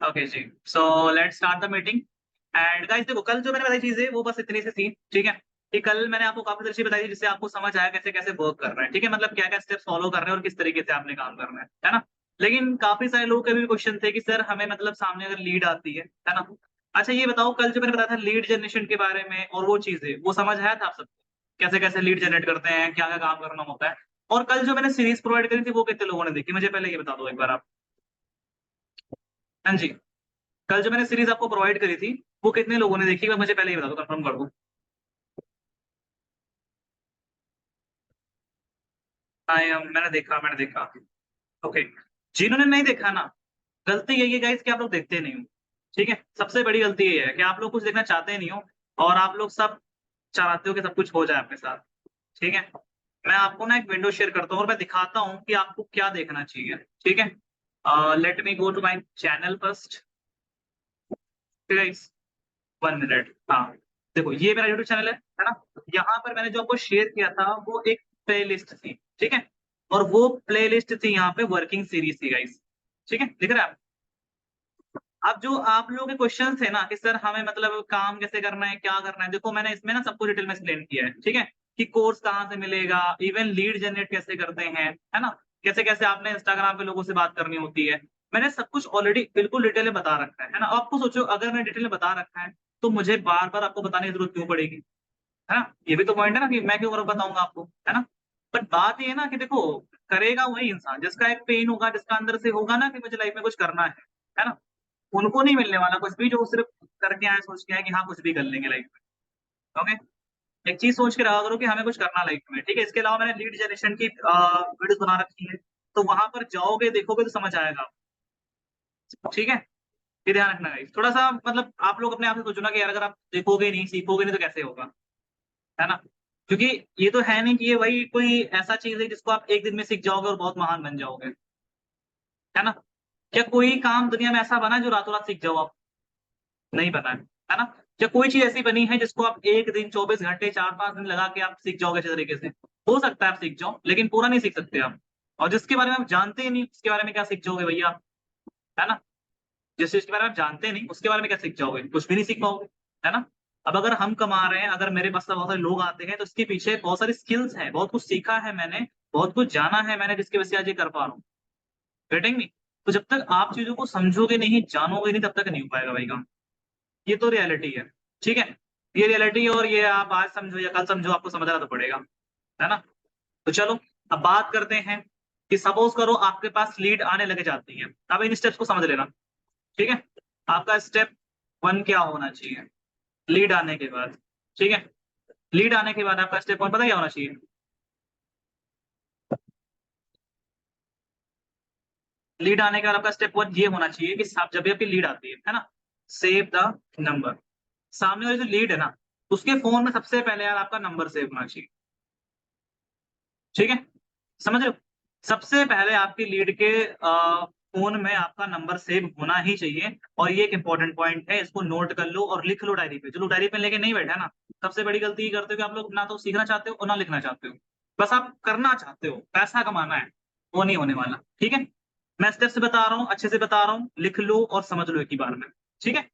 Okay ji, so let's start the meeting. And guys देखो, कल जो मैंने बताई चीजें वो बस इतनी सी थी, ठीक है। कि कल मैंने आपको काफी सारी चीजें बताई थी जिससे आपको समझ आया कैसे कैसे वर्क कर रहा है, ठीक है। मतलब क्या क्या स्टेप्स फॉलो कर रहे हैं और किस तरीके से आपने काम करना है ना। लेकिन काफी सारे लोगों के भी क्वेश्चन थे कि सर हमें मतलब सामने अगर लीड आती है ना। अच्छा ये बताओ, कल जो मैंने बताया था लीड जनरेशन के बारे में और वो चीजें, वो समझ आया था आप सबको? कैसे कैसे लीड जनरेट करते हैं, क्या क्या काम करना होता है। और कल जो मैंने सीरीज प्रोवाइड करी थी वो कितने लोगों ने देखी, मुझे पहले ये बता दो एक बार आप। हाँ जी, कल जो मैंने सीरीज आपको प्रोवाइड करी थी वो कितने लोगों ने देखी, मुझे पहले ये बता दो, कंफर्म कर दो। हाँ मैंने देखा। ओके, जिन्होंने नहीं देखा ना, गलती यही है गाइस कि आप लोग देखते नहीं हो। ठीक है, सबसे बड़ी गलती ये है कि आप लोग कुछ देखना चाहते नहीं हो और आप लोग सब चाहते हो कि सब कुछ हो जाए आपके साथ। ठीक है, मैं आपको ना एक विंडो शेयर करता हूँ और मैं दिखाता हूँ कि आपको क्या देखना चाहिए। ठीक है, let me go to my channel first. Guys 1 minute, हाँ। देखो ये मेरा यूट्यूब चैनल है ना। यहाँ पर मैंने जो आपको शेयर किया था वो एक प्लेलिस्ट थी, ठीक है। और वो प्लेलिस्ट थी यहाँ पे वर्किंग सीरीज थी गाइस। ठीक है, दिख रहा है आप? अब जो आप लोगों के क्वेश्चन थे ना कि सर हमें मतलब काम कैसे करना है, क्या करना है, देखो मैंने इसमें ना सबको डिटेल में एक्सप्लेन किया है, ठीक है। कि कोर्स कहाँ से मिलेगा, इवन लीड जनरेट कैसे करते हैं, है ना। कैसे कैसे आपने इंस्टाग्राम पे लोगों से बात करनी होती है। मैंने सब कुछ ऑलरेडी बिल्कुल डिटेल में बता रखा है ना। अब आपको सोचो, अगर मैंने डिटेल में बता रखा है तो मुझे बार बार आपको बताने की जरूरत क्यों पड़ेगी, है ना। ये भी तो पॉइंट है ना कि मैं क्यों बताऊंगा आपको, है ना। बट बात ये है ना कि देखो, करेगा वही इंसान जिसका एक पेन होगा, जिसका अंदर से होगा ना कि मुझे लाइफ में कुछ करना है ना। उनको नहीं मिलने वाला कुछ भी, जो सिर्फ करके आए सोच के आए कि हाँ कुछ भी कर लेंगे लाइफ में। ओके, एक चीज सोच के रहा करो कि हमें कुछ करना लाइफ में, ठीक है। इसके अलावा मैंने लीड जनरेशन की वीडियोस बना रखी है, तो वहां पर जाओगे देखोगे तो समझ आएगा आपको, ठीक है। ये ध्यान रखना है थोड़ा सा, मतलब आप लोग अपने आप से सोचो ना कि यार अगर आप देखोगे नहीं, सीखोगे नहीं तो कैसे होगा, है ना। क्योंकि ये तो है नहीं कि ये वही कोई ऐसा चीज है जिसको आप एक दिन में सीख जाओगे और बहुत महान बन जाओगे, है ना। क्या कोई काम दुनिया में ऐसा बना है जो रातों रात सीख जाओ आप? नहीं बना है ना। क्या कोई चीज ऐसी बनी है जिसको आप एक दिन 24 घंटे 4-5 दिन लगा के आप सीख जाओगे अच्छे तरीके से? हो सकता है आप सीख जाओ, लेकिन पूरा नहीं सीख सकते आप। और जिसके बारे में आप जानते ही नहीं उसके बारे में क्या सीख जाओगे भैया, है ना। जिस चीज के बारे में आप जानते नहीं उसके बारे में क्या सीख जाओगे, कुछ भी नहीं सीख पाओगे, है ना। अब अगर हम कमा रहे हैं, अगर मेरे पास बहुत सारे लोग आते हैं तो इसके पीछे बहुत सारी स्किल्स हैं, बहुत कुछ सीखा है मैंने, बहुत कुछ जाना है मैंने, जिसकी वजह से आज ये कर पा रहा हूँ। Getting me? तो जब तक आप चीजों को समझोगे नहीं, जानोगे नहीं, तब तक नहीं हो पाएगा भाई काम। ये तो रियलिटी है, ठीक है। ये रियलिटी है और ये आप आज समझो या कल समझो, आपको समझना तो पड़ेगा, है ना। तो चलो, अब बात करते हैं कि सपोज करो आपके पास लीड आने लगे जाती है। अब इन स्टेप्स को समझ लेना, ठीक है। आपका स्टेप 1 क्या होना चाहिए लीड आने के बाद, ठीक है। लीड आने के बाद आपका स्टेप 1 पता क्या होना चाहिए? लीड आने के बाद आपका स्टेप 1 ये होना चाहिए कि जब भी आपकी लीड आती है ना, सेव द नंबर। सामने वाली जो लीड है ना, उसके फोन में सबसे पहले यार आपका नंबर सेव होना चाहिए, ठीक है। समझ रहे हो? सबसे पहले आपकी लीड के फोन में आपका नंबर सेव होना ही चाहिए। और ये एक इंपॉर्टेंट पॉइंट है, इसको नोट कर लो और लिख लो डायरी पे। चलो डायरी पे लेके नहीं बैठा ना, सबसे बड़ी गलती ये करते हो कि आप लोग ना तो सीखना चाहते हो और ना लिखना चाहते हो। बस आप करना चाहते हो, पैसा कमाना है, वो नहीं होने वाला, ठीक है। मैं स्टेप से बता रहा हूँ, अच्छे से बता रहा हूँ, लिख लो और समझ लो एक ही बार में, ठीक है।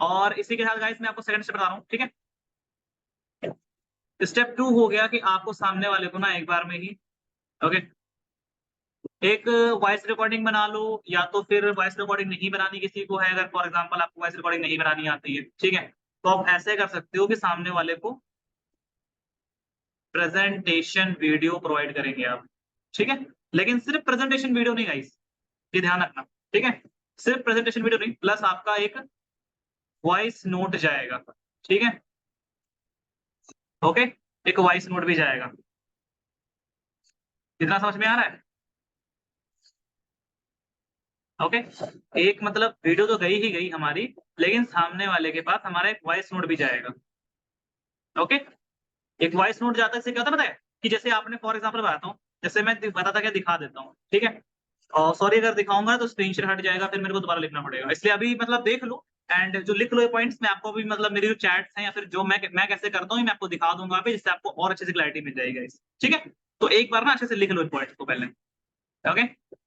और इसी के साथ गाइस मैं आपको सेकंड स्टेप बता रहा हूँ, ठीक है। स्टेप 2 हो गया कि आपको सामने वाले को ना एक बार में ही, ओके, एक वॉइस रिकॉर्डिंग बना लो। या तो फिर वॉइस रिकॉर्डिंग नहीं बनानी किसी को है, अगर फॉर एग्जांपल आपको वॉइस रिकॉर्डिंग नहीं बनानी आती है, ठीक है। तो आप ऐसे कर सकते हो कि सामने वाले को प्रेजेंटेशन वीडियो प्रोवाइड करेंगे आप, ठीक है। लेकिन सिर्फ प्रेजेंटेशन वीडियो नहीं गाइस, ये ध्यान रखना, ठीक है। सिर्फ प्रेजेंटेशन वीडियो नहीं, प्लस आपका एक वॉइस नोट जाएगा, ठीक है। ओके, एक वॉइस नोट भी जाएगा। कितना समझ में आ रहा है? ओके, एक मतलब वीडियो तो गई ही गई हमारी, लेकिन सामने वाले के पास हमारा एक वॉइस नोट भी जाएगा। ओके, एक वॉइस नोट जाता है, इससे क्या होता है पता है? कि जैसे आपने फॉर एग्जांपल बताता हूँ, जैसे मैं बताता क्या दिखा देता हूँ, ठीक है। और सॉरी अगर दिखाऊंगा तो स्क्रीन शेयर हट जाएगा, फिर मेरे को दोबारा लिखना पड़ेगा, इसलिए अभी मतलब देख लो। एंड जो लिख लो ये पॉइंट्स, मैं आपको भी मतलब मेरी जो चैट्स हैं या फिर जो मैं कैसे करता हूँ ये मैं आपको दिखा दूंगा पे, जिससे आपको और अच्छे से क्लैरिटी मिल जाएगी guys, ठीक है। तो एक बार ना अच्छे से लिख लो इन पॉइंट्स को पहले, ओके।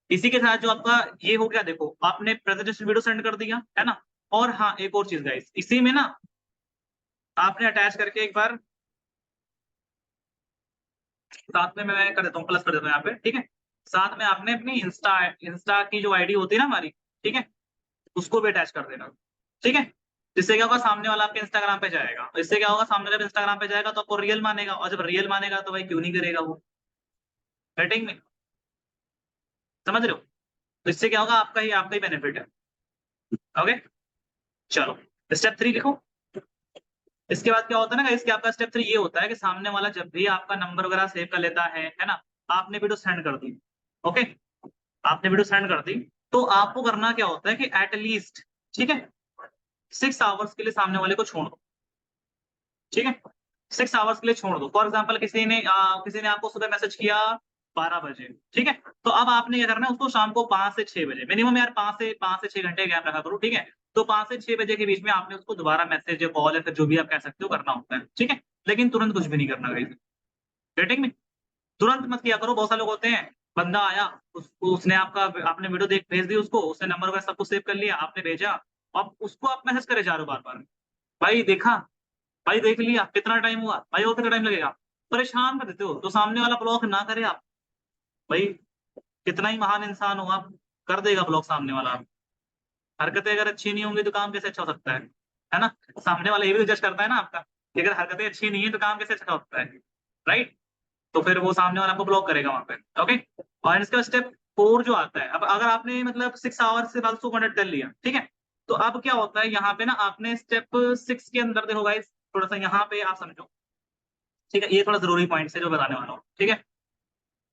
इसी के साथ जो आपका ये हो गया, देखो आपने प्रेजेंटेशन वीडियो सेंड कर दिया है ना। और हाँ, एक और चीज गाइस, इसी में ना आपने अटैच करके एक बार साथ में मैं कर देता हूँ, प्लस कर देता हूँ यहाँ पे, ठीक है। साथ में आपने अपनी इंस्टा इंस्टा की जो आईडी होती है ना हमारी, ठीक है, उसको भी अटैच कर देना, ठीक है। जिससे क्या होगा, सामने वाला आपके इंस्टाग्राम पे जाएगा, इससे क्या होगा, सामने वाला इंस्टाग्राम पे जाएगा तो आपको रियल मानेगा, और जब रियल मानेगा तो भाई क्यों नहीं करेगा वो, रेटिंग में, समझ रहे हो। तो इससे क्या होगा, आपका ही बेनिफिट है। ओके, चलो स्टेप 3 लिखो। इसके बाद क्या होता है ना, इसके आपका स्टेप 3 ये होता है कि सामने वाला जब भी आपका नंबर वगैरह सेव कर लेता है ना, आपने वीडियो सेंड कर दी, ओके, आपने वीडियो सेंड कर दी, तो आपको करना क्या होता है कि एटलीस्ट, ठीक है, 6 आवर्स के लिए सामने वाले को छोड़ दो, ठीक है। 6 आवर्स के लिए छोड़ दो। फॉर एग्जाम्पल किसी ने आपको सुबह मैसेज किया 12 बजे, ठीक है, तो अब आपने क्या करना है, उसको शाम को 5 से 6 बजे, मिनिमम यार 5 से 6 घंटे गैप रखा करो, ठीक है। तो 5 से 6 बजे के बीच में आपने उसको दोबारा मैसेज या कॉल या फिर जो भी आप कह सकते हो करना होता है, ठीक है। लेकिन तुरंत कुछ भी नहीं करना गाइस, रेटिंग में तुरंत मत किया करो। बहुत सारे लोग होते हैं, बंदा आया, उसने आपने वीडियो देख भेज दी उसको, उसने नंबर वगैरह सब कुछ सेव कर लिया, आपने भेजा, अब उसको आप मैसेज करे जा रहे हो बार बार, भाई देखा, भाई देख लिया, कितना टाइम हुआ भाई, और कितना टाइम लगेगा, परेशान कर देते हो। तो सामने वाला ब्लॉक ना करे आप, भाई कितना ही महान इंसान हो आप, कर देगा ब्लॉक सामने वाला। हरकतें अगर अच्छी नहीं होंगी तो काम कैसे अच्छा हो सकता है ना। सामने वाला ये भी जज करता है ना आपका, कि अगर हरकतें अच्छी नहीं है तो काम कैसे अच्छा हो सकता है, राइट। तो फिर वो सामने वाला आपको ब्लॉक करेगा वहां पे, ओके। और इसका स्टेप 4 जो आता है, अब अगर आपने मतलब 6 आवर्स से बाद उसको कॉन्टेक्ट कर लिया, ठीक है, तो अब क्या होता है यहाँ पे ना, आपने स्टेप 6 के अंदर देखो गाइस, थोड़ा सा यहाँ पे आप समझो, ठीक है, ये थोड़ा जरूरी पॉइंट है जो बताने वाला हूँ, ठीक है।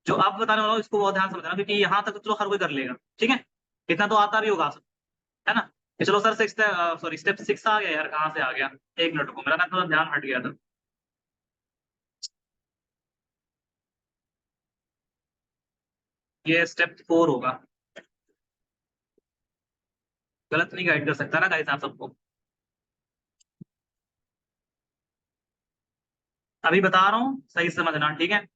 जो आप बताने वाला हूँ इसको बहुत ध्यान से समझना, क्योंकि यहाँ तक तो चलो हर कोई कर लेगा, ठीक है, इतना तो आता भी होगा, है ना। कि चलो सर 6, सॉरी स्टेप 6 आ गया यार, कहाँ से आ गया, एक मिनट को, मेरा ना थोड़ा ध्यान हट गया था। ये स्टेप 4 होगा, गलत नहीं गाइड कर सकता ना गाइस आप सबको, अभी बता रहा हूँ सही से समझना, ठीक है।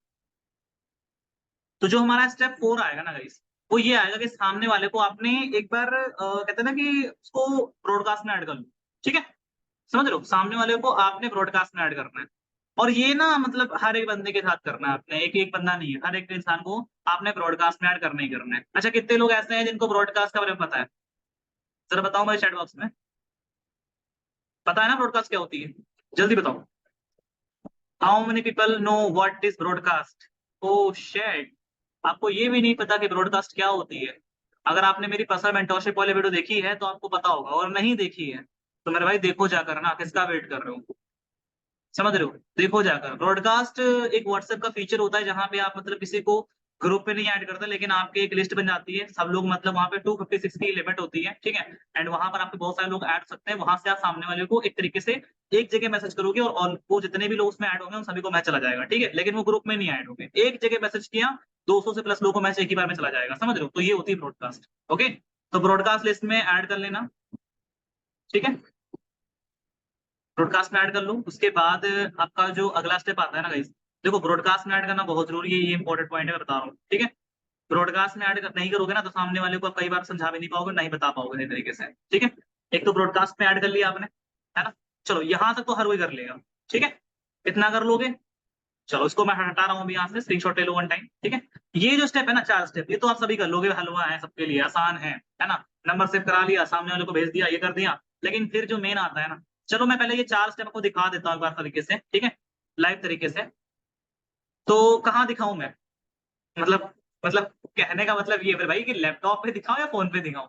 तो जो हमारा स्टेप 4 आएगा ना गाइस, वो ये आएगा कि सामने वाले को आपने एक बार कहते हैं ना कि उसको ब्रॉडकास्ट में ऐड कर लो, ठीक है। समझ रहे हो, सामने वाले को आपने ब्रॉडकास्ट में ऐड करना है। और ये ना मतलब हर एक बंदे के साथ करना है आपने, एक एक बंदा नहीं है, हर एक इंसान को आपने ब्रॉडकास्ट में ऐड करना ही करना है। अच्छा, कितने लोग ऐसे हैं जिनको ब्रॉडकास्ट के बारे में पता है, जरा बताओ मेरे चैट बॉक्स में। पता है ना ब्रॉडकास्ट क्या होती है, जल्दी बताओ। How many people know what is broadcast. Oh shit, आपको ये भी नहीं पता कि ब्रॉडकास्ट क्या होती है। अगर आपने मेरी पर्सनल मेंटरशिप वाले वीडियो देखी है तो आपको पता होगा, और नहीं देखी है तो मेरे भाई देखो जाकर ना, किसका वेट कर रहे हो, समझ रहे हो। देखो जाकर, ब्रॉडकास्ट एक व्हाट्सएप का फीचर होता है जहां पे आप मतलब किसी को ग्रुप पे नहीं ऐड करते, लेकिन आपकी एक लिस्ट बन जाती है, सब लोग मतलब वहां पे 256 की लिमिट होती है, ठीक है। एंड वहां पर आपके बहुत सारे लोग ऐड हो सकते हैं, वहां से आप सामने वाले को एक तरीके से एक जगह मैसेज करोगे, और वो जितने भी लोग उसमें ऐड होंगे उन सभी को मैच चला जाएगा, ठीक है। लेकिन वो ग्रुप में नहीं ऐड होंगे, एक जगह मैसेज किया, 200 से प्लस लोगों को मैच एक ही बार में चला जाएगा, समझ रहे हो। तो ये होती है ब्रॉडकास्ट, ओके। तो ब्रॉडकास्ट लिस्ट में ऐड कर लेना, ठीक है, ब्रॉडकास्ट में ऐड कर लो। उसके बाद आपका जो अगला स्टेप आता है ना गाइस, देखो ब्रॉडकास्ट में ऐड करना बहुत जरूरी है, ये इंपॉर्टेंट पॉइंट है, मैं बता रहा हूँ, ठीक है। ब्रॉडकास्ट में नहीं करोगे ना तो सामने वाले को आप कई बार समझा भी नहीं पाओगे, नहीं बता पाओगे सही तरीके से, ठीक है। एक तो ब्रॉडकास्ट में ऐड कर लिया आपने, है ना। चलो यहां तक तो हर कोई कर लेगा, ठीक है, इतना कर लोगे। चलो इसको मैं हटा रहा हूँ अभी यहाँ से, स्क्रीनशॉट ले लो वन टाइम, ठीक है। ये जो स्टेप है ना, 4 स्टेप, ये तो आप सभी कर लोगे, हलवा है सबके लिए, आसान है ना। नंबर सेव करा लिया, सामने वाले को भेज दिया, ये कर दिया। लेकिन फिर जो मेन आता है ना, चलो मैं पहले ये 4 स्टेप आपको दिखा देता हूँ एक बार तरीके से, ठीक है, लाइव तरीके से। तो कहाँ दिखाऊं मैं, मतलब मतलब कहने का मतलब ये है भाई कि लैपटॉप पे दिखाऊं या फोन पे दिखाऊं,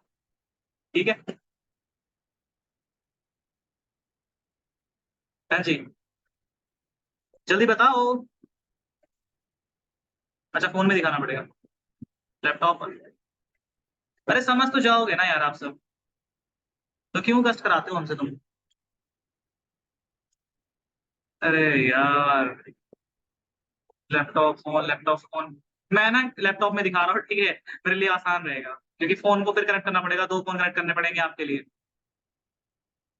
ठीक है। हाँ जी, जल्दी बताओ। अच्छा, फोन में दिखाना पड़ेगा, लैपटॉप पर। अरे समझ तो जाओगे ना यार आप सब, तो क्यों कष्ट कराते हो हमसे तुम। अरे यार, लैपटॉप फोन, मैं ना लैपटॉप में दिखा रहा हूँ, ठीक है, मेरे लिए आसान रहेगा, क्योंकि फोन को फिर कनेक्ट करना पड़ेगा, 2 फोन कनेक्ट करने पड़ेंगे आपके लिए,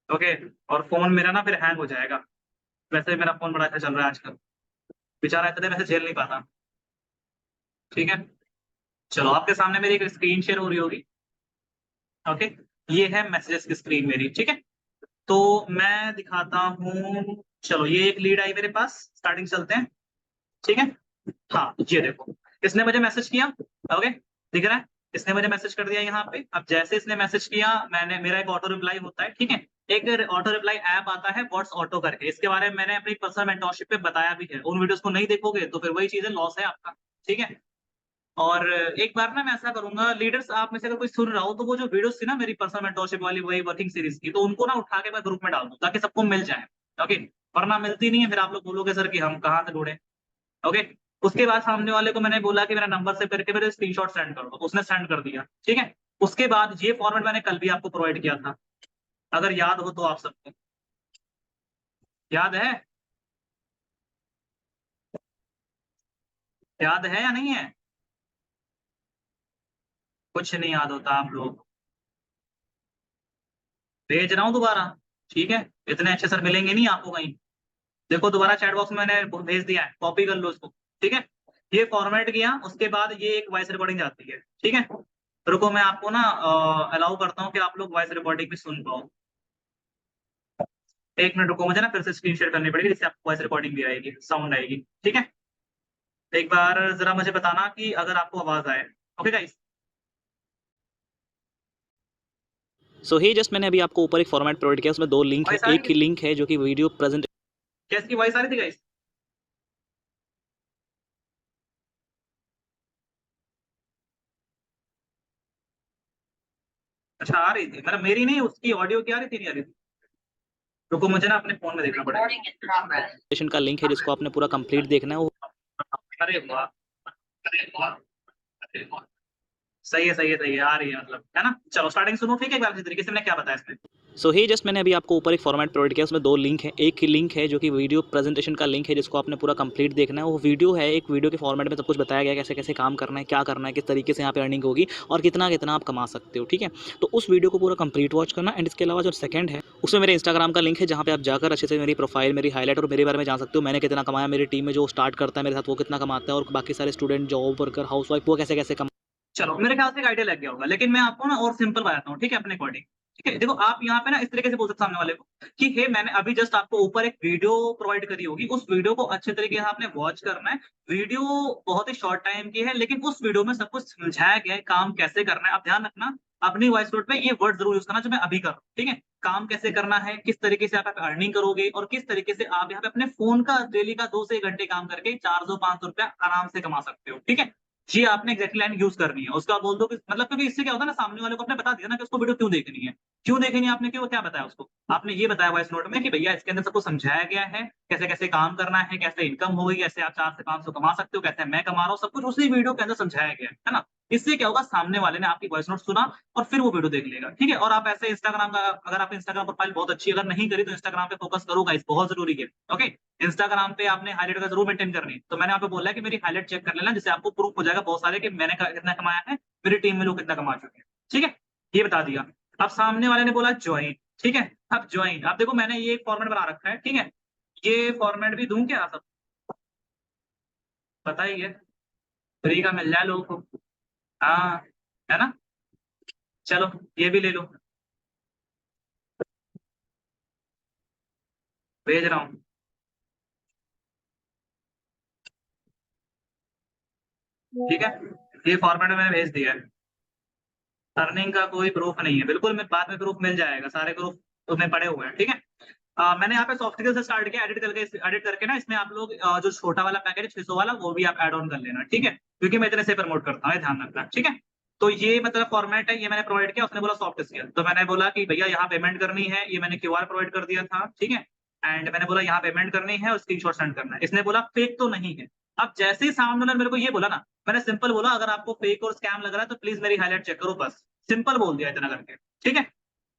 ओके। और फोन मेरा ना फिर हैंग हो जाएगा, वैसे मेरा फोन बड़ा अच्छा चल रहा है आजकल, बेचारा इतने वैसे झेल नहीं पाता, ठीक है। चलो आपके सामने मेरी एक स्क्रीन शेयर हो रही होगी। ओके, ये है मैसेजेस की स्क्रीन मेरी, ठीक है। तो मैं दिखाता हूँ, चलो ये एक लीड आई मेरे पास, स्टार्टिंग चलते हैं, ठीक है। हाँ ये देखो, इसने मुझे मैसेज किया। ओके, दिख रहा है, इसने मुझे मैसेज कर दिया यहाँ पे। अब जैसे इसने मैसेज किया, मैंने, मेरा एक ऑटो रिप्लाई होता है, ठीक है। एक ऑटो रिप्लाई ऐप आता है व्हाट्स ऑटो करके, इसके बारे में मैंने अपनी पर्सनल मेंटरशिप पे बताया भी है। उन वीडियोस को नहीं देखोगे तो फिर वही चीजें लॉस है आपका, ठीक है। और एक बार ना मैं ऐसा करूंगा, लीडर्स आप में से अगर कोई सुन रहा हो तो वो जो वीडियोस थी ना मेरी पर्सनल मेंटरशिप वाली, वही वर्किंग सीरीज की, तो उनको ना उठा के मैं ग्रुप में डाल दूं ताकि सबको मिल जाए। ओके, वरना मिलती नहीं है, फिर आप लोग बोलोगे सर कि हम कहाँ से ढूंढे। ओके, उसके बाद सामने वाले को मैंने बोला कि मेरा नंबर सेव करके मेरे स्क्रीनशॉट सेंड कर दो, उसने सेंड कर दिया, ठीक है। उसके बाद ये फॉर्मेट मैंने कल भी आपको प्रोवाइड किया था, अगर याद हो तो आप सबको याद है, याद है या नहीं है? कुछ नहीं याद होता आप लोग, भेज रहा हूँ दोबारा, ठीक है। इतने अच्छे सर मिलेंगे नहीं आपको कहीं। देखो दोबारा चैट बॉक्स में मैंने भेज दिया है, कॉपी कर लो उसको, ठीक है। ये फॉर्मेट किया, उसके बाद ये एक वॉइस रिकॉर्डिंग जाती है, ठीक है। रुको मैं आपको ना अलाउ करता हूँ कि आप लोग वॉइस रिकॉर्डिंग भी सुन पाओ। एक मिनट रुको, मुझे ना फिर से स्क्रीन शेयर करनी पड़ेगी, जिससे आपको वॉइस रिकॉर्डिंग भी आएगी, साउंड आएगी, ठीक है। एक बार जरा मुझे बताना कि अगर आपको आवाज आए। ओके गाइस, सो ही जस्ट मैंने अभी आपको ऊपर एक फॉर्मेट प्रोवाइड किया, उसमें 2 लिंक है। वॉइस आ रही एक थी? लिंक है जो कि वीडियो प्रेजेंट क्या इसकी वॉइस आ रही थी गाइस? अच्छा आ रही थी, मतलब मेरी नहीं, उसकी ऑडियो की आ रही थी, नहीं आ रही थी? रुको मुझे ना अपने फोन में देखना पड़ेगा। सेशन का लिंक है जिसको आपने पूरा कंप्लीट देखना है। वो अरे वाह, अरे वाह, अरे वाह, सही है सही है सही है, आ रही है मतलब, है ना। चलो स्टार्टिंग सुनो, ठीक है, एक बार अच्छी तरीके से मैंने क्या बताया इसमें। सो ही जस्ट मैंने अभी आपको ऊपर एक फॉर्मेट प्रोवाइड किया, उसमें 2 लिंक है। एक लिंक है जो कि वीडियो प्रेजेंटेशन का लिंक है जिसको आपने पूरा कंप्लीट देखना है। वो वीडियो है, एक वीडियो के फॉर्मेट में सब कुछ बताया गया है, कैसे कैसे काम करना है, क्या करना है, किस तरीके से यहाँ पे अर्निंग होगी और कितना कितना आप कमा सकते हो, ठीक है। तो उस वीडियो को पूरा कंप्लीट वॉच करना। एंड इसके अलावा जो सेकंड है, उसमें मेरे इंस्टाग्राम का लिंक है जहाँ पे आप जाकर अच्छे से मेरी प्रोफाइल, मेरी हाईलाइट और मेरे बारे में जान सकते हो। मैंने कितना कमाया, मेरी टीम में जो स्टार्ट करता है मेरे साथ वो कितना कमाता है, और बाकी सारे student, job worker, house wife, वो कैसे कैसे कमा। चलो मेरे ख्याल से एक आइडिया लग गया होगा, लेकिन मैं आपको ना और सिंपल बताता हूँ, ठीक है, अपने अकॉर्डिंग। ठीक है, देखो आप यहाँ पे ना इस तरीके से बोल सकते सामने वाले को कि हे मैंने अभी जस्ट आपको ऊपर एक वीडियो प्रोवाइड करी होगी, उस वीडियो को अच्छे तरीके से आपने वॉच करना है। वीडियो बहुत ही शॉर्ट टाइम की है, लेकिन उस वीडियो में सब कुछ समझाया गया है, काम कैसे करना है। अब ध्यान रखना, अपनी वॉइस नोट में ये वर्ड जरूर यूज करना जो मैं अभी कर रहा हूँ, ठीक है। काम कैसे करना है, किस तरीके से आप अर्निंग करोगे, और किस तरीके से आप यहाँ पे अपने फोन का डेली का 2 से 1 घंटे काम करके 400-500 रुपया आराम से कमा सकते हो, ठीक है। जी आपने एग्जैक्टली लाइन यूज करनी है, उसका बोल दो कि मतलब, क्योंकि इससे क्या होता है ना, सामने वाले को आपने बता दिया ना कि उसको वीडियो क्यों देखनी है। क्यों देखनी है आपने, क्यों क्या बताया उसको, आपने ये बताया वॉइस नोट में कि भैया इसके अंदर सबको समझाया गया है कैसे कैसे काम करना है, कैसे इनकम होगी, कैसे आप 4 से 500 कमा सकते हो, कैसे मैं कमा रहा हूँ, सब कुछ उसी वीडियो के अंदर समझाया गया है ना। इससे क्या होगा, सामने वाले ने आपकी वॉइस नोट सुना और फिर वो वीडियो देख लेगा, ठीक है। और आप ऐसे इंस्टाग्राम का, अगर आप इंस्टाग्राम प्रोफाइल बहुत अच्छी अगर नहीं करी तो इंस्टाग्राम पे फोकस करो गाइस, बहुत जरूरी है। ओके, इंस्टाग्राम पे आपने हाईलाइट का जरूर मेंटेन करनी है। तो मैंने आपको बोला है कि मेरी हाईलाइट चेक कर लेना, जिससे आपको प्रूफ हो जाएगा बहुत सारे कि मैंने कितना कमाया है, मेरी टीम में लोग कितना कमा चुके हैं, ठीक है। ये बता दिया। अब सामने वाले ने बोला ज्वाइन, ठीक है। अब ज्वाइन, अब देखो मैंने ये फॉर्मेट बना रखा है, ठीक है। ये फॉर्मेट भी दूं क्या सब, पता ही है, फ्री का मिल जाए लोगों को। हाँ, है ना। चलो ये भी ले लो, भेज रहा हूँ, ठीक है। ये फॉर्मेट मैंने भेज दिया है। अर्निंग का कोई प्रूफ नहीं है, बिल्कुल मैं बाद में प्रूफ मिल जाएगा, सारे प्रूफ उसमें पड़े हुए हैं, ठीक है। मैंने यहाँ पे सॉफ्टवेयर से स्टार्ट किया, एडिट करके ना इसमें आप लोग जो छोटा वाला पैकेज है 600 वाला, वो भी आप ऐड ऑन कर लेना, ठीक है, क्योंकि मैं इतने से प्रमोट करता हूँ, ध्यान रखना, ठीक है। तो ये मतलब फॉर्मेट है, ये मैंने प्रोवाइड किया, उसने बोला सॉफ्ट स्किल, तो मैंने बोला कि भैया यहाँ पेमेंट करनी है, ये मैंने क्यूआर प्रोवाइड कर दिया था, ठीक है। एंड मैंने बोला यहाँ पेमेंट करनी है और स्क्रीनशॉट सेंड करना है। इसने बोला फेक तो नहीं है। अब जैसे ही सामने वाले ने मेरे को ये बोला ना, मैंने सिंपल बोला अगर आपको फेक और स्कैम लग रहा है तो प्लीज मेरी हाईलाइट चेक करो, बस सिंपल बोल दिया इतना करके, ठीक है।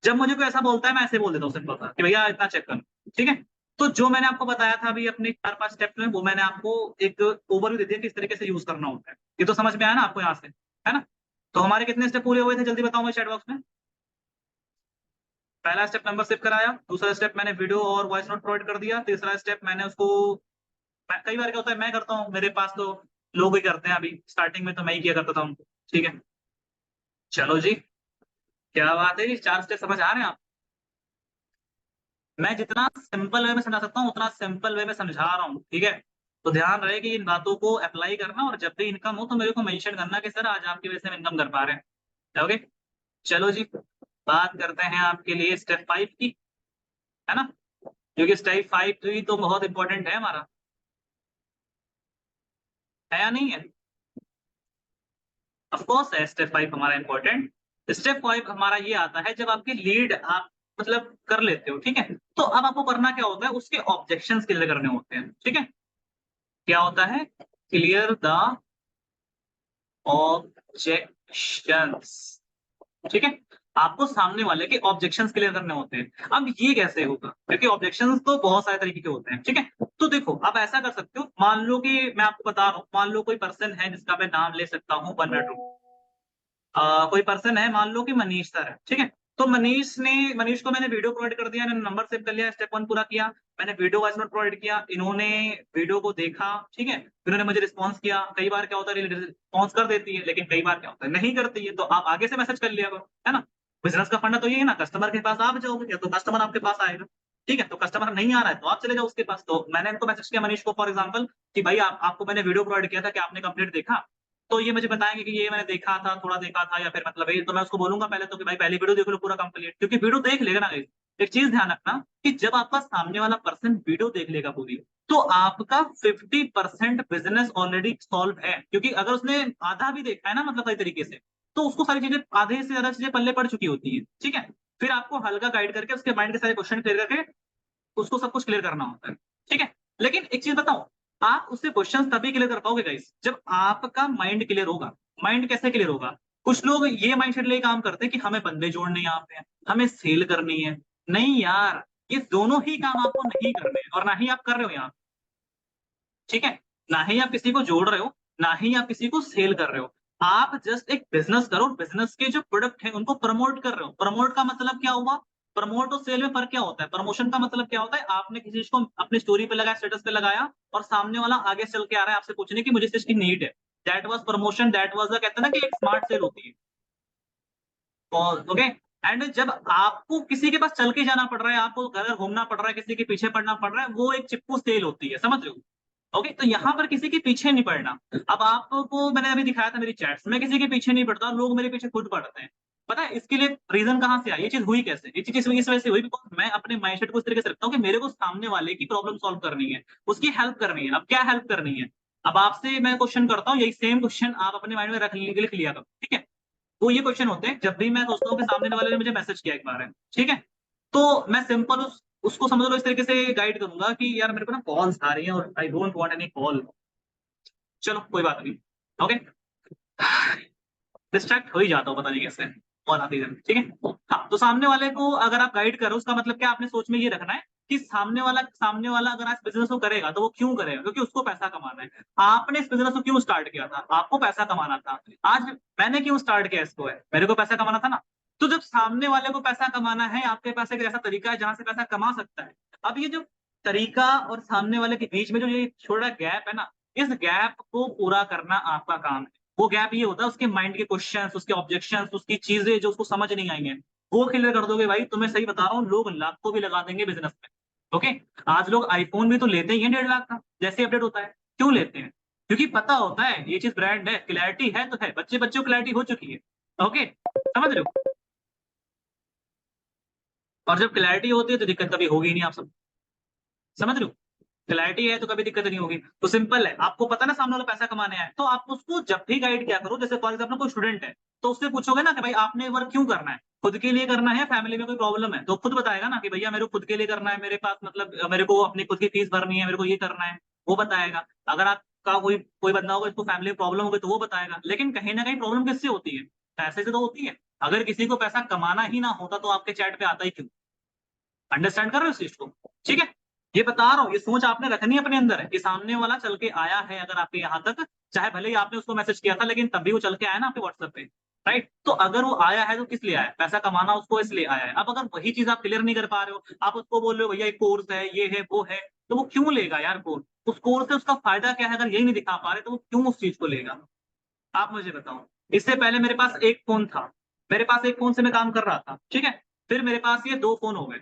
जब मुझे कोई ऐसा बोलता है मैं ऐसे बोल देता हूँ सिंपल सा कि भैया इतना चेक कर, ठीक है। तो जो मैंने आपको बताया था अभी अपने 4-5 स्टेप्स में, वो मैंने आपको एक ओवरव्यू दे दिया किस तरीके से यूज करना होता है। ये तो समझ में आया ना आपको यहाँ से, है ना। तो हमारे कितने स्टेप पूरे हुए थे, जल्दी बताऊंगा चैट बॉक्स में। पहला स्टेप मेंबरशिप कराया, दूसरा स्टेप मैंने वीडियो और वॉइस नोट प्रोवाइड कर दिया, तीसरा स्टेप मैंने उसको, कई बार क्या होता है मैं करता हूँ, मेरे पास तो लोग ही करते हैं, अभी स्टार्टिंग में तो मैं ही किया करता था उनको, ठीक है, चलो जी, क्या बात है जी, 4 स्टेप समझ आ रहे हैं आप? मैं जितना सिंपल वे में समझा सकता हूँ उतना सिंपल वे में समझा रहा हूँ, ठीक है? तो ध्यान रहे कि इन बातों को अप्लाई करना, और जब भी इनकम हो तो मेरे को मेंशन करना कि सर आज आपकी वजह से हम इनकम कर पा रहे हैं। ओके, चलो जी, बात करते हैं आपके लिए स्टेप 5 की, है ना? क्योंकि स्टेप 5 भी तो बहुत इंपॉर्टेंट है हमारा, है या नहीं है? ऑफ कोर्स है स्टेप 5 हमारा इंपॉर्टेंट। स्टेप 5 हमारा ये आता है जब आपके लीड आप मतलब कर लेते हो, ठीक है? तो अब आपको करना क्या होता है, उसके ऑब्जेक्शंस क्लियर करने होते हैं, ठीक है? क्या होता है? क्लियर द ऑब्जेक्शंस, ठीक है? आपको सामने वाले के ऑब्जेक्शंस क्लियर करने होते हैं। अब ये कैसे होगा? क्योंकि ऑब्जेक्शंस तो बहुत सारे तरीके के होते हैं, ठीक है? तो देखो, आप ऐसा कर सकते हो, मान लो कि मैं आपको बता रहा हूँ, मान लो कोई पर्सन है जिसका मैं नाम ले सकता हूँ, 1 मिनट रुको। कोई पर्सन है, मान लो कि मनीष सर है, ठीक है? तो मनीष को मैंने वीडियो प्रोवाइड कर दिया, मैंने नंबर सेव कर लिया, स्टेप 1 पूरा किया, मैंने वीडियो वॉइस नोट प्रोवाइड किया, इन्होंने वीडियो को देखा, ठीक है? फिर इन्होंने मुझे रिस्पॉन्स किया। कई बार क्या होता है, रिस्पॉन्स कर देती है, लेकिन कई बार क्या होता है, नहीं करती है, तो आप आगे से मैसेज कर लिया करो, है ना? बिज़नेस का फंडा तो ये है ना, कस्टमर के पास आप जाओगे, या तो कस्टमर आपके पास आएगा, ठीक है? तो कस्टमर नहीं आ रहा है, तो आप चले जाओ उसके पास। तो मैंने इनको मैसेज किया, मनीष को फॉर एग्जांपल, कि भाई आपको मैंने वीडियो प्रोवाइड किया था, क्या आपने कंप्लीट देखा? तो ये मुझे बताएँगे कि ये मैंने देखा था, थोड़ा देखा था, या फिर मतलब ये, तो मैं उसको बोलूँगा पहले तो कि भाई पहले वीडियो देख लो पूरा कंप्लीट, क्योंकि वीडियो देख लेगा ना गाइस। एक चीज़ ध्यान रखना कि जब आपका सामने वाला पर्सन वीडियो देख लेगा पूरी, तो आपका 50% बिज़नेस ऑलरेडी सॉल्व है। क्योंकि अगर उसने आधा भी देखा है ना, मतलब सही तरीके से, तो उसको सारी चीज़ें, आधे से ज़्यादा चीज़ें पल्ले पड़ चुकी होती हैं, ठीक है? फिर आपको हल्का गाइड करके उसके माइंड के सारे क्वेश्चन क्लियर करके उसको सब कुछ क्लियर करना होता है, ठीक है? लेकिन एक चीज़ बताऊँ, आप उससे क्वेश्चन्स तभी क्लियर कर पाओगे गाइस, जब आपका माइंड क्लियर होगा। माइंड कैसे क्लियर होगा? कुछ लोग ये माइंडसेट लेके काम करते हैं कि हमें बंदे जोड़ने यहाँ पे हैं, हमें सेल करनी है। नहीं यार, ये दोनों ही काम आपको नहीं करने हैं, और ना ही आप कर रहे हो यहाँ, ठीक है? ना ही आप किसी को जोड़ रहे हो, ना ही आप किसी को सेल कर रहे हो। आप जस्ट एक बिज़नेस करो, बिज़नेस के जो प्रोडक्ट हैं उनको प्रमोट कर रहे हो। प्रमोट का मतलब क्या हुआ? प्रमोट और सेल में फ़र्क क्या होता है? प्रमोशन का मतलब क्या होता है? आपने किसी चीज़ को अपनी स्टोरी पे लगाया, स्टेटस पे लगाया, और सामने वाला आगे चल के आ रहा है आपसे पूछने की मुझे इस चीज़ की नीड है। That was promotion, that was the, कहते हैं ना कि एक स्मार्ट सेल होती है। और ओके, एंड जब आपको किसी के पास चल के जाना पड़ रहा है, आपको घर-घर घूमना पड़ रहा है, किसी के पीछे पड़ना पड़ रहा है, वो एक चिपकू सेल होती है, समझ रहे हो? ओके, तो यहाँ पर किसी के पीछे नहीं पड़ना। अब आपको मैंने अभी दिखाया था मेरी चैट्स, मैं किसी के पीछे नहीं पड़ता, लोग मेरे पीछे खुद पड़ते हैं। पता है इसके लिए रीज़न कहाँ से आई? ये चीज़ हुई कैसे? ये चीज़ इस वजह से हुई, बिकॉज़ मैं अपने माइंडसेट को इस तरीके से रखता हूँ कि मेरे को सामने वाले की प्रॉब्लम सॉल्व करनी है, उसकी हेल्प करनी है। अब क्या हेल्प करनी है? अब आपसे मैं क्वेश्चन करता हूँ, यही सेम क्वेश्चन आप अपने माइंड में लिख लिया करो, ठीक है? वो ये क्वेश्चन होते हैं, जब भी मैं सोचता हूँ कि सामने वाले ने मुझे मैसेज किया एक बार है, ठीक है? तो मैं सिंपल उसको समझ लो इस तरीके से गाइड करूँगा कि यार मेरे को ना कॉल्स आ रही हैं और I don't want any call. चलो कोई बात नहीं। ओके? डिस्ट्रैक्ट हो ही जाता हूँ पता नहीं कैसे, कॉल आती है, ठीक है? हाँ, तो सामने वाले को अगर आप गाइड करो, उसका मतलब क्या, आपने सोच में ये रखना है कि सामने वाला अगर आज बिज़नेस को करेगा तो वो क्यों करेगा? क्योंकि उसको पैसा कमाना है। आपने इस बिज़नेस को क्यों स्टार्ट किया था? आपको पैसा कमाना था। आज मैंने क्यों स्टार्ट किया इसको है? मेरे को पैसा कमाना था ना। तो जब सामने वाले को पैसा कमाना है, आपके पास एक ऐसा तरीका है जहाँ से पैसा कमा सकता है। अब ये जो तरीका और सामने वाले के बीच में जो ये छोटा गैप है ना, इस गैप को पूरा करना आपका काम है। वो गैप ये होता है उसके माइंड के क्वेश्चंस, उसके ऑब्जेक्शंस, उसकी चीज़ें जो उसको समझ नहीं आई हैं। वो क्लियर कर दोगे भाई, तो मैं सही बता रहा हूँ, लोग लाखों भी लगा देंगे बिज़नेस में। ओके? आज लोग आईफ़ोन भी तो लेते ही हैं 1.5 लाख का, जैसे ही अपडेट होता है। क्यों लेते हैं? क्योंकि पता होता है ये चीज़ ब्रांड है, क्लैरिटी है तो है। बच्चे-बच्चे को क्लैरिटी हो चुकी है। ओके? समझ रहे हो? और जब क्लैरिटी होती है तो दिक्कत कभी होगी ही नहीं, आप सब समझ रहे हो? क्लैरिटी है तो कभी दिक्कत नहीं होगी। तो सिंपल है, आपको पता है ना सामने वाला पैसा कमाने आया है, तो आप उसको जब भी गाइड किया करो, जैसे फॉर एग्ज़ाम्पल कोई स्टूडेंट है, तो उससे पूछोगे ना कि भाई आपने वर्क क्यों करना है? खुद के लिए करना है या फैमिली में कोई प्रॉब्लम है? तो खुद बताएगा ना कि भैया मेरे को खुद के लिए करना है, मेरे पास मतलब मेरे को अपनी खुद की फीस भरनी है, मेरे को ये करना है, वो बताएगा। अगर आपका कोई कोई बंदा होगा जिसको फैमिली में प्रॉब्लम होगी तो वो बताएगा। लेकिन कहीं न कहीं प्रॉब्लम किससे होती है? पैसे से तो होती है। अगर किसी को पैसा कमाना ही ना होता तो आपके चैट पे आता ही क्यों? अंडरस्टैंड कर रहे हो इस चीज़ को? ठीक है? ये बता रहा हूँ, ये सोच आपने रखनी है अपने अंदर कि सामने वाला चल के आया है अगर आपके यहाँ तक, चाहे भले ही आपने उसको मैसेज किया था लेकिन तब भी वो चल के आया ना आपके व्हाट्सएप पे, राइट? तो अगर वो आया है तो किस लिए आया है? पैसा कमाना उसको इसलिए आया है। अब अगर वही चीज़ आप क्लियर नहीं कर पा रहे हो, आप उसको बोल रहे हो भैया एक कोर्स है, ये है, वो है, तो वो क्यों लेगा यार कोर्स? उस कोर्स से उसका फ़ायदा क्या है? अगर यही नहीं दिखा पा रहे तो वो क्यों उस चीज़ को लेगा? आप मुझे बताओ। इससे पहले मेरे पास एक फोन था, मेरे पास एक फोन से मैं काम कर रहा था, ठीक है। फिर मेरे पास ये 2 फोन हो गए,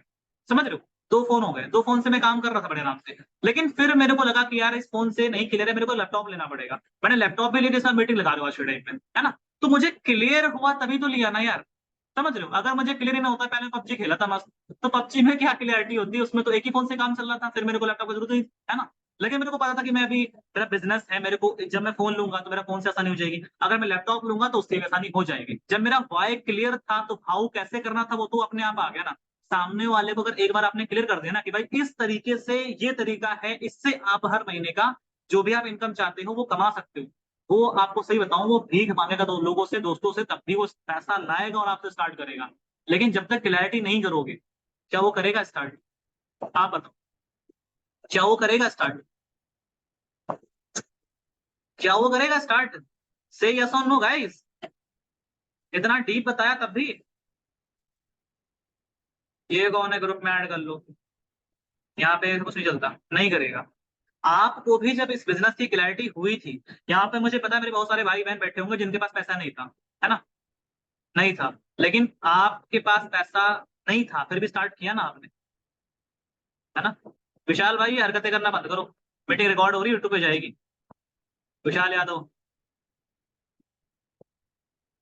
समझ रहे हो? 2 फोन हो गए, 2 फोन से मैं काम कर रहा था बड़े आराम से। लेकिन फिर मेरे को लगा कि यार इस फोन से नहीं क्लियर है, मेरे को लैपटॉप लेना पड़ेगा। मैंने लैपटॉप भी ले लिया, साथ मीटिंग लगा रहा हूँ आज के टाइम पे, है ना? तो मुझे क्लियर हुआ तभी तो लिया ना यार, समझ रहे हो? अगर मुझे क्लियर ही ना होता, पहले पबजी खेला था मस्त, तो पबजी में क्या क्लियरिटी होती है, उसमें तो एक ही फोन से काम चल रहा था, फिर मेरे को लैपटॉप की जरूरत नहीं, है ना? लेकिन मेरे को पता था कि मैं अभी, मेरा बिजनेस है, मेरे को जब मैं फोन लूंगा तो मेरा फोन से आसानी हो जाएगी, अगर मैं लैपटॉप लूंगा तो उससे भी आसानी हो जाएगी। जब मेरा वाई क्लियर था तो हाउ कैसे करना था वो तो अपने आप आ गया ना। सामने वाले को अगर एक बार आपने क्लियर कर दिया ना कि भाई इस तरीके से ये तरीका है, इससे आप हर महीने का जो भी आप इनकम चाहते हो वो कमा सकते हो। वो आपको सही बताऊं, वो भीख मांगेगा दो लोगों से, दोस्तों से, तब भी वो पैसा लाएगा और आपसे स्टार्ट करेगा। लेकिन जब तक क्लैरिटी नहीं करोगे, क्या वो करेगा स्टार्ट? आप बताओ, क्या वो करेगा स्टार्ट? क्या वो करेगा स्टार्ट? से यस और नो गाइस। इतना डीप बताया तब भी। ये कौन है, ग्रुप में ऐड कर लो। यहाँ पे कुछ नहीं चलता, नहीं करेगा। आपको भी जब इस बिजनेस की क्लैरिटी हुई थी, यहाँ पे मुझे पता है मेरे बहुत सारे भाई बहन बैठे होंगे जिनके पास पैसा नहीं था, है ना? नहीं था। लेकिन आपके पास पैसा नहीं था, फिर भी स्टार्ट किया ना आपने, है ना? विशाल भाई, हरकतें करना बंद करो। मीटिंग रिकॉर्ड हो रही है, यूट्यूब पे जाएगी। विशाल यादव,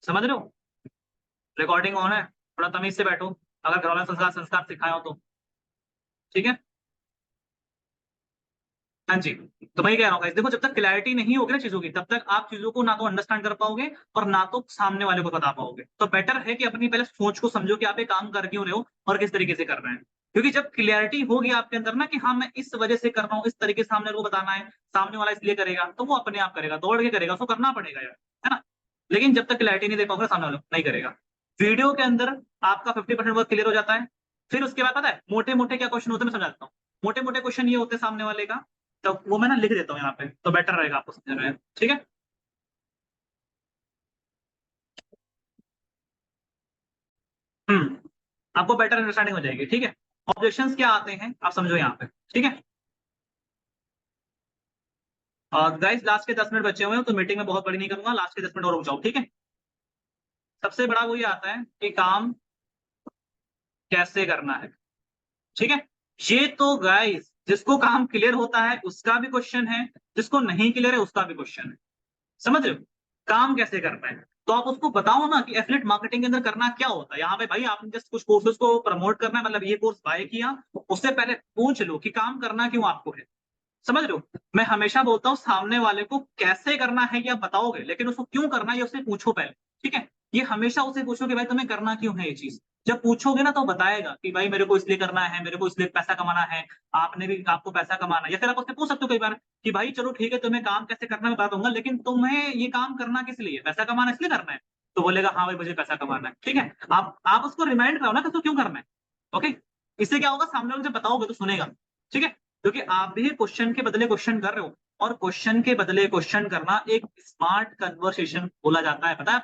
समझ रहे हो? रिकॉर्डिंग ऑन है, थोड़ा तमीज से बैठो। अगर घर वाले संस्कार संस्कार सिखाए हो तो, ठीक है। हाँ जी। तो मैं ये कह रहा हूँ guys, देखो जब तक क्लैरिटी नहीं होगी ना चीजों की, तब तक आप चीजों को ना तो अंडरस्टैंड कर पाओगे और ना तो सामने वाले को बता पाओगे। तो बेटर है कि अपनी पहले सोच को समझो कि आप ये काम कर क्यों रहे हो और किस तरीके से कर रहे हैं। क्योंकि जब क्लियरिटी होगी आपके अंदर ना कि हाँ मैं इस वजह से कर रहा हूँ, इस तरीके से सामने वाले को बताना है, सामने वाला इसलिए करेगा, तो वो अपने आप करेगा, दौड़ के करेगा, उसको करना पड़ेगा यार, है ना? लेकिन जब तक क्लैरिटी नहीं दे पाओगे सामने वाले को, नहीं करेगा। वीडियो के अंदर आपका 50% वर्क क्लियर हो जाता है। फिर उसके बाद पता है मोटे मोटे क्या क्वेश्चन होते हैं, मैं समझाता हूँ। मोटे मोटे क्वेश्चन ये होते हैं सामने वाले का, तो वो मैं ना लिख देता हूँ यहाँ पे, तो बेटर रहेगा आपको समझने में, ठीक है। आपको बेटर अंडरस्टैंडिंग हो जाएगी, ठीक है। ऑब्जेक्शंस क्या आते हैं आप समझो यहाँ पे, ठीक है। गाइस लास्ट के 10 मिनट बचे हुए हैं, तो मीटिंग में बहुत बड़ी नहीं करूंगा, लास्ट के 10 मिनट और रुक जाओ, ठीक है। सबसे बड़ा वो ये आता है कि काम कैसे करना है, ठीक है। ये तो गाइस जिसको काम क्लियर होता है उसका भी क्वेश्चन है, जिसको नहीं क्लियर है उसका भी क्वेश्चन है, समझ रहे हो? काम कैसे करना है, तो आप उसको बताओ ना कि एफिलिएट मार्केटिंग के अंदर करना क्या होता है। यहाँ पे भाई आपने जस्ट कुछ कोर्सेज को प्रमोट करना है, मतलब ये कोर्स बाय किया, उससे पहले पूछ लो कि काम करना क्यों आपको है, समझ रहे हो? मैं हमेशा बोलता हूँ सामने वाले को कैसे करना है ये आप बताओगे, लेकिन उसको क्यों करना है ये उससे पूछो पहले, ठीक है। ये हमेशा उससे पूछो कि भाई तुम्हें करना क्यों है ये चीज। जब पूछोगे ना तो बताएगा कि भाई मेरे को इसलिए करना है, मेरे को इसलिए पैसा कमाना है, आपने भी आपको पैसा कमाना है। या फिर आप उससे पूछ सकते हो कई बार कि भाई चलो ठीक है तुम्हें काम कैसे करना मैं बता दूंगा, लेकिन तुम्हें ये काम करना किस लिए, पैसा कमाना इसलिए करना है? तो बोलेगा हाँ भाई मुझे पैसा कमाना है, ठीक है। आप उसको रिमाइंड कराओ ना कि उसको क्यों करना है, ओके। इससे क्या होगा, सामने वाले जब बताओगे तो सुनेगा, ठीक है। क्योंकि आप भी क्वेश्चन के बदले क्वेश्चन कर रहे हो, और क्वेश्चन के बदले क्वेश्चन करना एक स्मार्ट कन्वर्सेशन बोला जाता है, पता है?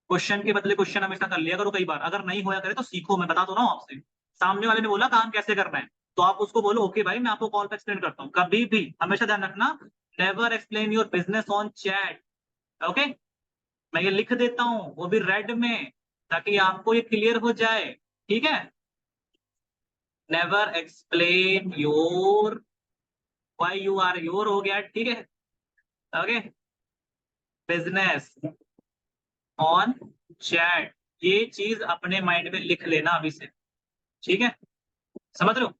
क्वेश्चन के बदले क्वेश्चन हमेशा कर लिया करो, कई बार अगर नहीं होया करे तो सीखो, मैं बता तो रहा हूँ आपसे। सामने वाले ने बोला काम कैसे करना है, तो आप उसको बोलो ओके भाई मैं आपको कॉल पे एक्सप्लेन करता हूँ। कभी भी हमेशा ध्यान रखना, never explain your business on chat, okay. मैं ये लिख देता हूँ वो भी रेड में, ताकि आपको ये क्लियर हो जाए, ठीक है। Never explain your, why you are your हो गया, ठीक है, ओके, बिजनेस ऑन चैट। ये चीज अपने माइंड में लिख लेना अभी से, ठीक है। समझ रहे हो?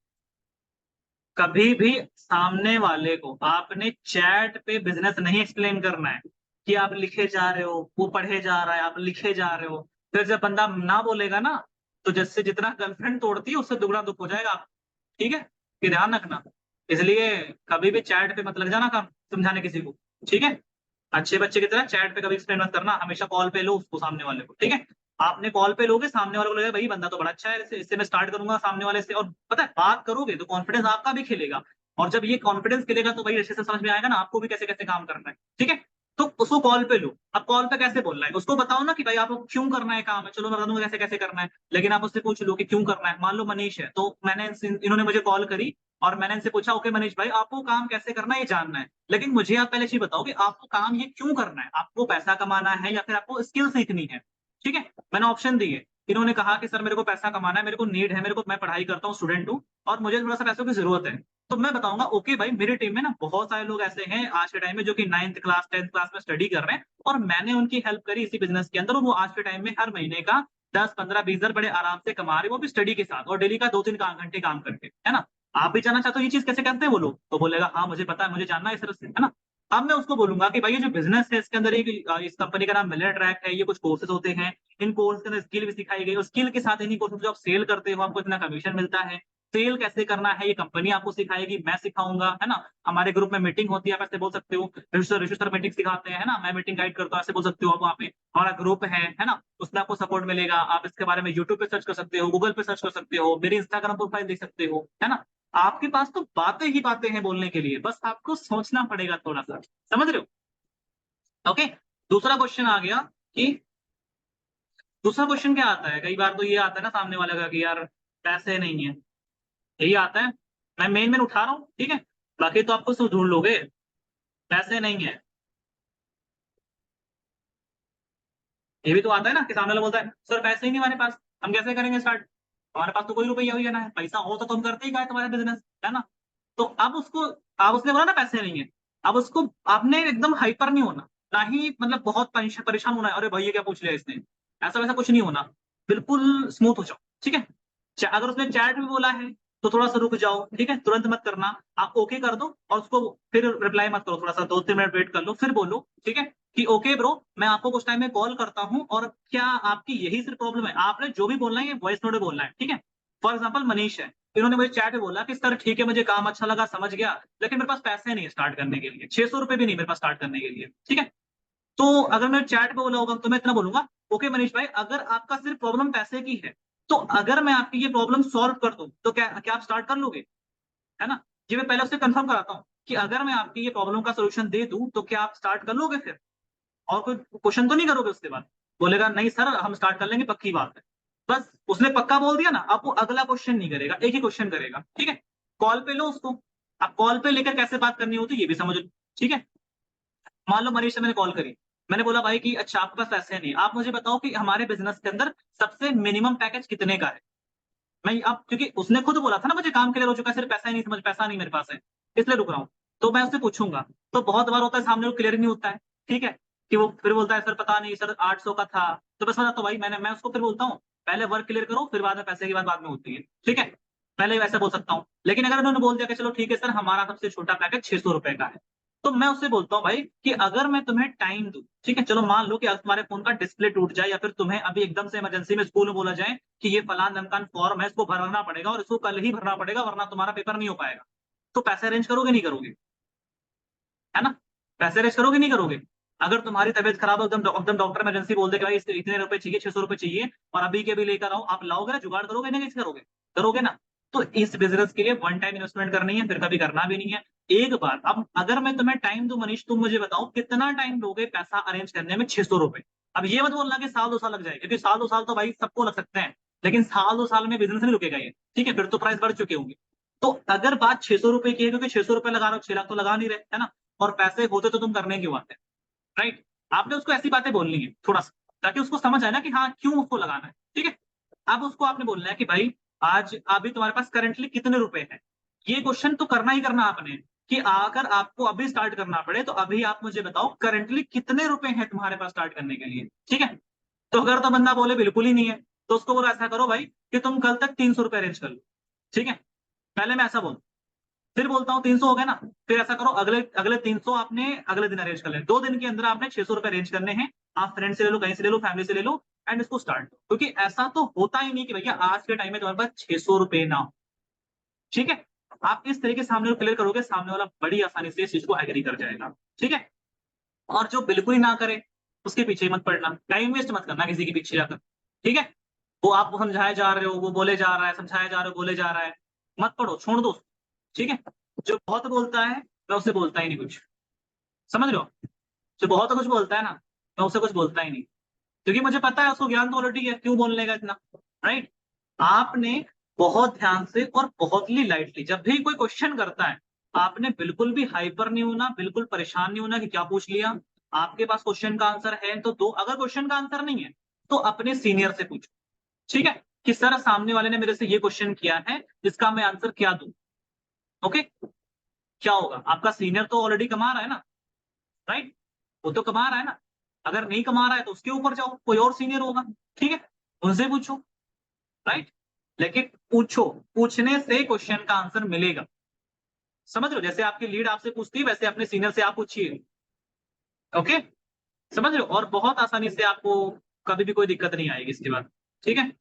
कभी भी सामने वाले को आपने चैट पे बिजनेस नहीं एक्सप्लेन करना है कि आप लिखे जा रहे हो, वो पढ़े जा रहा है, आप लिखे जा रहे हो। फिर जब बंदा ना बोलेगा ना, तो जैसे जितना गर्लफ्रेंड तोड़ती है उससे दुगना दुख हो जाएगा, ठीक है। ये ध्यान रखना। इसलिए कभी भी चैट पे मत लग जाना काम समझाने किसी को, ठीक है। अच्छे बच्चे की तरह चैट पे कभी एक्सप्लेन मत करना, हमेशा कॉल पे लो उसको, सामने वाले को, ठीक है। आपने कॉल पे लोगे, सामने वाले को लगेगा भाई बंदा तो बड़ा अच्छा है, इससे मैं स्टार्ट करूंगा सामने वाले से। और पता है बात करोगे तो कॉन्फिडेंस आपका भी खिलेगा, और जब ये कॉन्फिडेंस खिलेगा तो भाई अच्छे से समझ में आएगा ना आपको भी कैसे कैसे काम करना है, ठीक है। तो उसको कॉल पे लो। अब कॉल पे कैसे बोलना है उसको बताओ ना कि भाई आपको क्यों करना है काम है, चलो मैं बता दूंगा कैसे कैसे करना है, लेकिन आप उससे पूछ लो कि क्यों करना है। मान लो मनीष है, तो मैंने इन्होंने मुझे कॉल करी और मैंने इनसे पूछा ओके मनीष भाई आपको काम कैसे करना है ये जानना है, लेकिन मुझे आप पहले चीज बताओ कि आपको काम ये क्यों करना है, आपको पैसा कमाना है या फिर आपको स्किल सीखनी है। ठीक है, मैंने ऑप्शन दिए, इन्होंने कहा कि सर मेरे को पैसा कमाना है, मेरे को नीड है, मेरे को, मैं पढ़ाई करता हूँ, स्टूडेंट हूँ और मुझे थोड़ा सा पैसों की जरूरत है। तो मैं बताऊंगा ओके भाई मेरी टीम में ना बहुत सारे लोग ऐसे हैं आज के टाइम में जो कि 9th क्लास 10th क्लास में स्टडी कर रहे हैं और मैंने उनकी हेल्प करी इसी बिजनेस के अंदर और वो आज के टाइम में हर महीने का 10 15 20 हजार बड़े आराम से कमा रहे, वो भी स्टडी के साथ और डेली का 2 3 घंटे काम करके, है ना। आप भी जानना चाहते हो ये चीज कैसे करते हैं वो लोग, तो बोलेगा हाँ मुझे पता है, मुझे जानना है इस तरह से, है ना। अब मैं उसको बोलूंगा कि भाई ये जो बिजनेस है इसके अंदर एक इस कंपनी का नाम मिलियन ट्रैक है, ये कुछ कोर्सेज होते हैं, इन कोर्स के अंदर स्किल भी सिखाई गई और स्किल के साथ इन्हीं कोर्सेज जो आप सेल करते हो आपको इतना कमीशन मिलता है। सेल कैसे करना है ये कंपनी आपको सिखाएगी, मैं सिखाऊंगा, है ना। हमारे ग्रुप में मीटिंग होती है, आप ऐसे बोल सकते हो, ऋषु सर मीटिंग सिखाते हैं, है ना, मैं मीटिंग गाइड करता हूँ, ऐसे बोल सकते हो आप। वहाँ पे हमारा ग्रुप है ना, उसमें आपको सपोर्ट मिलेगा, आप इसके बारे में यूट्यूब पे सर्च कर सकते हो, गूगल पे सर्च कर सकते हो, मेरी इंस्टाग्राम प्रोफाइल देख सकते हो, है ना। आपके पास तो बातें ही बातें हैं बोलने के लिए, बस आपको सोचना पड़ेगा थोड़ा सा, समझ रहे हो। ओके, दूसरा क्वेश्चन आ गया कि दूसरा क्वेश्चन क्या आता है, कई बार तो ये आता है ना सामने वाले का कि यार पैसे नहीं है, यही आता है। मैं मेन उठा रहा हूँ, ठीक है, बाकी तो आपको सब ढूंढ लोगे। पैसे नहीं है, ये भी तो आता है ना कि सामने वाला बोलता है सर पैसे ही नहीं हमारे पास, हम कैसे करेंगे स्टार्ट, हमारे पास तो कोई रुपया हुई है ना है, पैसा हो तो तुम करते ही का है तुम्हारा बिजनेस, है ना। तो अब उसको, अब उसने बोला ना पैसे नहीं है, अब उसको आपने एकदम हाइपर नहीं होना, ना ही मतलब बहुत परेशान होना है, अरे भाई ये क्या पूछ लिया इसने, ऐसा वैसा कुछ नहीं होना, बिल्कुल स्मूथ हो जाओ, ठीक है। अगर उसने चैट में बोला है तो थोड़ा सा रुक जाओ, ठीक है, तुरंत मत करना, आप ओके कर दो और उसको फिर रिप्लाई मत करो, थोड़ा सा 2 3 मिनट वेट कर लो फिर बोलो, ठीक है, कि ओके ब्रो मैं आपको कुछ टाइम में कॉल करता हूँ और क्या आपकी यही सिर्फ प्रॉब्लम है, आपने जो भी बोलना है ये वॉइस नोट में बोलना है, ठीक है। फॉर एग्जाम्पल मनीष है, इन्होंने मुझे चैट में बोला कि सर ठीक है मुझे काम अच्छा लगा समझ गया, लेकिन मेरे पास पैसे नहीं है स्टार्ट करने के लिए, 600 रुपए भी नहीं मेरे पास स्टार्ट करने के लिए, ठीक है। तो अगर मैं चैट पे बोला होगा तो मैं इतना बोलूंगा ओके मनीष भाई अगर आपका सिर्फ प्रॉब्लम पैसे की है तो अगर मैं आपकी ये प्रॉब्लम सॉल्व कर दूं तो क्या क्या आप स्टार्ट कर लोगे, है ना। ये मैं पहले उससे कंफर्म कराता हूँ कि अगर मैं आपकी ये प्रॉब्लम का सोल्यूशन दे दूं तो क्या आप स्टार्ट कर लोगे फिर, और कोई क्वेश्चन तो नहीं करोगे उसके बाद। बोलेगा नहीं सर हम स्टार्ट कर लेंगे पक्की बात है, बस उसने पक्का बोल दिया ना, अब वो अगला क्वेश्चन नहीं करेगा, एक ही क्वेश्चन करेगा, ठीक है। कॉल पे लो उसको, अब कॉल पे लेकर कैसे बात करनी होती है ये भी समझ लो, ठीक है। मान लो मनीष से मैंने कॉल करी, मैंने बोला भाई कि अच्छा आपके पास पैसे नहीं, आप मुझे बताओ कि हमारे बिजनेस के अंदर सबसे मिनिमम पैकेज कितने का है। मैं अब क्योंकि उसने खुद बोला था ना मुझे काम क्लियर हो चुका है, सिर्फ पैसा ही नहीं, समझ पैसा नहीं मेरे पास है इसलिए रुक रहा हूँ, तो मैं उससे पूछूंगा। तो बहुत बार होता है सामने वो क्लियर नहीं होता है, ठीक है, कि वो फिर बोलता है सर पता नहीं सर 800 का था, तो बस बताता हूँ भाई मैं उसको फिर बोलता हूँ पहले वर्क क्लियर करो फिर बाद में पैसे की बात बाद में होती है, ठीक है। पहले वैसे बोल सकता हूँ, लेकिन अगर उन्होंने बोल दिया कि चलो ठीक है सर हमारा सबसे छोटा पैकेज 600 रुपए का है, तो मैं उससे बोलता हूँ भाई कि अगर मैं तुम्हें टाइम दूं, ठीक है, चलो मान लो कि आज तुम्हारे फोन का डिस्प्ले टूट जाए या फिर तुम्हें अभी एकदम से इमरजेंसी में स्कूल में बोला जाए कि ये फलान धमकान फॉर्म है इसको भरना पड़ेगा और इसको कल ही भरना पड़ेगा वरना तुम्हारा पेपर नहीं हो पाएगा, तो पैसे अरेंज करोगे नहीं करोगे, है ना। पैसे अरेंज करोगे नहीं करोगे। अगर तुम्हारी तबियत खराब हो एकदम डॉक्टर इमरजेंसी बोल दे कि भाई इतने रुपए चाहिए 600 रुपए चाहिए और अभी के अभी लेकर आओ, आप लाओगे ना, जुगाड़ करोगे ना, कैसे करोगे, करोगे ना। तो इस बिजनेस के लिए वन टाइम इन्वेस्टमेंट करनी है फिर कभी करना भी नहीं है, एक बार। अब अगर मैं तुम्हें टाइम दूं मनीष, तुम मुझे बताओ कितना टाइम लोगे पैसा अरेंज करने में 600 रुपए। अब ये मत बोलना कि साल 2 साल लग जाए, क्योंकि साल 2 साल तो भाई सबको लग सकते हैं, लेकिन साल 2 साल में बिजनेस नहीं रुकेगा ये, ठीक है, फिर तो प्राइस बढ़ चुके होंगे। तो अगर बात 600 रुपए की है, क्योंकि 600 रुपए लगा रहे हो 6 लाख तो लगा नहीं रहे, है ना, और पैसे होते तो तुम करने क्यों आते, राइट। आपने उसको ऐसी बातें बोलनी है थोड़ा सा, ताकि उसको समझ आए ना कि हाँ क्यों उसको लगाना है, ठीक है। अब उसको आपने बोलना है कि भाई आज अभी तुम्हारे पास करंटली कितने रुपए हैं, ये क्वेश्चन तो करना ही करना आपने, कि अगर आपको अभी स्टार्ट करना पड़े तो अभी आप मुझे बताओ करंटली कितने रुपए हैं तुम्हारे पास स्टार्ट करने के लिए, ठीक है। तो अगर तो बंदा बोले बिल्कुल ही नहीं है, तो उसको बोलो ऐसा करो भाई कि तुम कल तक 300 रुपए अरेंज कर लो, ठीक है। पहले मैं ऐसा बोल, फिर बोलता हूँ 300 हो गया ना, फिर ऐसा करो अगले अगले 300 आपने अगले दिन अरेंज कर ले, 2 दिन के अंदर आपने 600 रुपए अरेंज करने हैं, आप फ्रेंड से ले लो कहीं से ले लो फैमिली से ले लो एंड इसको स्टार्ट, क्योंकि ऐसा तो होता ही नहीं कि भैया आज के टाइम में तुम्हारे पास 600 रुपए ना हो, ठीक है। आप इस तरीके से सामने क्लियर करोगे, सामने वाला बड़ी आसानी से इस चीज को एग्री कर जाएगा, ठीक है। और जो बिल्कुल ही ना करे उसके पीछे मत पड़ना, टाइम वेस्ट मत करना किसी के पीछे जाकर, ठीक है। वो आप समझाए जा रहे हो वो बोले जा रहा है, समझाए जा रहे हो बोले जा रहा है, मत पढ़ो छोड़ दो उसको, ठीक है। जो बहुत बोलता है मैं उससे बोलता ही नहीं कुछ, समझ लो। जो बहुत कुछ बोलता है ना मैं उससे कुछ बोलता ही नहीं, क्योंकि मुझे पता है उसको ज्ञान तो ऑलरेडी है, क्यों बोलने का इतना, राइट। आपने बहुत ध्यान से और बहुत ही लाइटली जब भी कोई क्वेश्चन करता है, आपने बिल्कुल भी हाइपर नहीं होना, बिल्कुल परेशान नहीं होना कि क्या पूछ लिया। आपके पास क्वेश्चन का आंसर है तो दो, अगर क्वेश्चन का आंसर नहीं है तो अपने सीनियर से पूछो, ठीक है? कि सर सामने वाले ने मेरे से ये क्वेश्चन किया है, इसका मैं आंसर क्या दूं? ओके? क्या होगा? आपका सीनियर तो ऑलरेडी कमा रहा है ना, राइट? वो तो कमा रहा है ना। अगर नहीं कमा रहा है तो उसके ऊपर जाओ, कोई और सीनियर होगा, ठीक है? उनसे पूछो, राइट? लेकिन पूछो, पूछने से क्वेश्चन का आंसर मिलेगा। समझ रहे हो? जैसे आपकी लीड आपसे पूछती है वैसे अपने सीनियर से आप पूछिए। ओके? समझ रहे हो? और बहुत आसानी से आपको कभी भी कोई दिक्कत नहीं आएगी इसके बाद, ठीक है?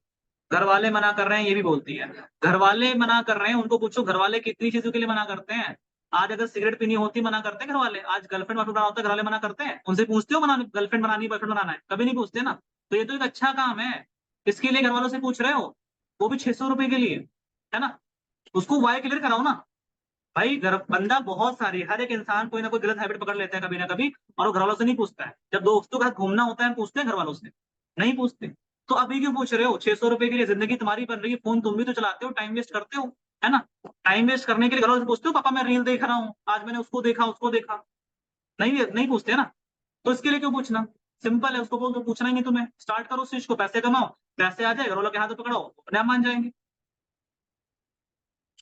घर वाले मना कर रहे हैं ये भी बोलती है। घर वाले मना कर रहे हैं उनको पूछो घर वाले कितनी चीज़ों के लिए मना करते हैं? आज अगर सिगरेट पीनी होती मना करते हैं घर वाले? आज गर्लफ्रेंड बॉयफ्रेंड बनाना होता है घर वाले मना करते हैं? उनसे पूछते हो गर्लफ्रेंड बनानी है बॉयफ्रेंड बनाना है? कभी नहीं पूछते ना। तो ये तो एक अच्छा काम है। इसके लिए घर वालों से पूछ रहे हो, वो भी 600 रुपए के लिए, है ना? उसको वाई क्लियर कराओ ना। भाई घर बंदा बहुत सारी हर एक इंसान कोई ना कोई गलत हैबिट पकड़ लेता है कभी ना कभी और वो घरवालों से नहीं पूछता है। जब दोस्तों के साथ घूमना होता है पूछते हैं घरवालों से, नहीं पूछते। तो अभी क्यों पूछ रहे हो? 600 रुपए के लिए जिंदगी तुम्हारी बन रही है, फ़ोन तुम भी तो चलाते हो, टाइम वेस्ट करते हो, है ना? टाइम वेस्ट करने के लिए घरवालों से पूछते हो पापा मैं रील देख रहा हूँ, आज मैंने उसको देखा, उसको देखा। नहीं नहीं पूछते ना। तो इसके लिए क्यों पूछना? सिंपल है उसको बोल दो पूछना ही नहीं तुम्हें। स्टार्ट करो उस चीज़ को, पैसे कमाओ, पैसे आ जाए घरवालों के हाथ में पकड़ाओ, अपने आप मान जाएँगे।